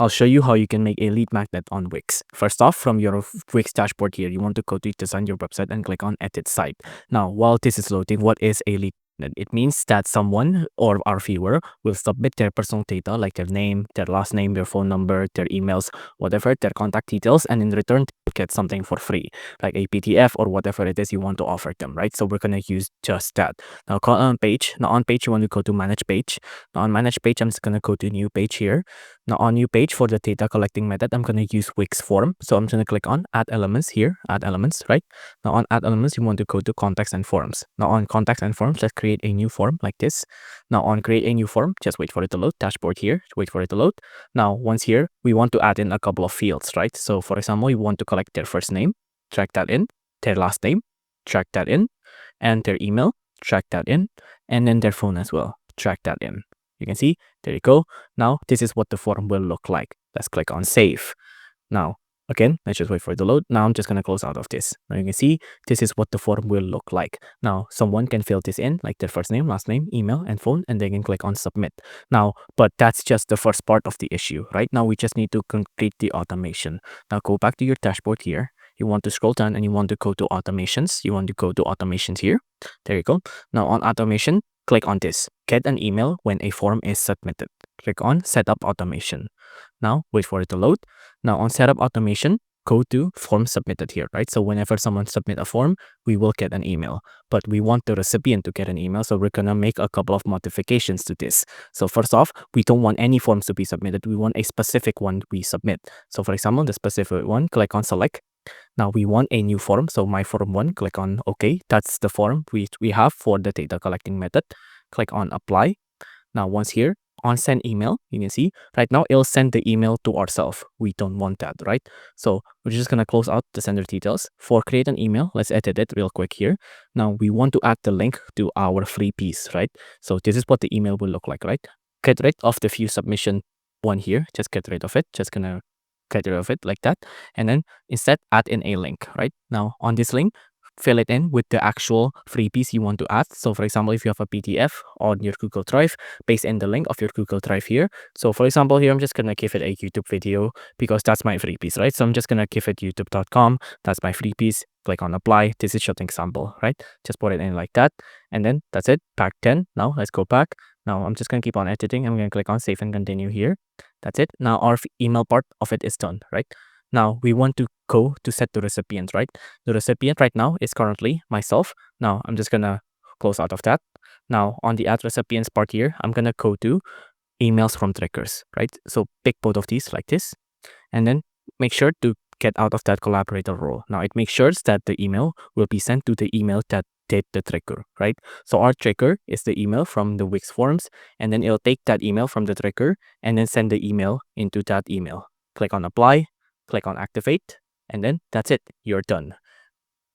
I'll show you how you can make a lead magnet on Wix. First off, from your Wix dashboard here, you want to go to design your website and click on edit site. Now, while this is loading, what is a lead magnet? It means that someone or our viewer will submit their personal data like their name, their last name, their phone number, their emails, whatever, their contact details, and in return, they get something for free, like a PDF or whatever it is you want to offer them, right? So we're going to use just that. Now, call on page. Now, on page, you want to go to manage page. Now, on manage page, I'm just going to go to new page here. Now on new page for the data collecting method, I'm going to use Wix form. So I'm going to click on add elements here, add elements, right? Now on add elements, you want to go to contacts and forms. Now on contacts and forms, let's create a new form like this. Now on create a new form, just wait for it to load, dashboard here, wait for it to load. Now once here, we want to add in a couple of fields, right? So for example, you want to collect their first name, drag that in, their last name, drag that in, and their email, drag that in, and then their phone as well, drag that in. You can see, there you go. Now, this is what the form will look like. Let's click on save. Now, again, let's just wait for it to load. Now, I'm just going to close out of this. Now, you can see, this is what the form will look like. Now, someone can fill this in, like their first name, last name, email, and phone, and they can click on submit. Now, but that's just the first part of the issue. Right now, we just need to complete the automation. Now, go back to your dashboard here. You want to scroll down and you want to go to automations. You want to go to automations here. There you go. Now, on automation, click on this, get an email when a form is submitted. Click on setup automation. Now wait for it to load. Now on setup automation, go to form submitted here, right? So whenever someone submit a form, we will get an email, but we want the recipient to get an email. So we're going to make a couple of modifications to this. So first off, we don't want any forms to be submitted. We want a specific one we submit. So for example, the specific one, click on select. Now we want a new form. So my form 1, click on OK. That's the form we have for the data collecting method. Click on apply. Now once here, on send email, you can see right now it'll send the email to ourselves. We don't want that, right? So we're just going to close out the sender details. For create an email, let's edit it real quick here. Now we want to add the link to our free piece, right? So this is what the email will look like, right? Get rid of the view submission one here. Just get rid of it. Just going to get rid of it like that, and then instead add in a link. Right now on this link, fill it in with the actual free piece you want to add. So for example, if you have a PDF on your Google Drive, paste in the link of your Google Drive here. So for example, here I'm just gonna give it a YouTube video because that's my free piece, right? So I'm just gonna give it youtube.com. That's my free piece. Click on apply. This is just an example, right? Just put it in like that, and then that's it. Pack 10. Now let's go back. Now I'm just gonna keep on editing. I'm gonna click on save and continue here. That's it. Now our email part of it is done, right? Now we want to go to set the recipient, right? The recipient right now is currently myself. Now I'm just gonna close out of that. Now on the add recipients part here, I'm gonna go to emails from triggers, right? So pick both of these like this, and then make sure to get out of that collaborator role. Now it makes sure that the email will be sent to the email that did the trigger, right? So our trigger is the email from the Wix forms, and then it'll take that email from the trigger and then send the email into that email. Click on apply, click on activate, and then that's it. You're done.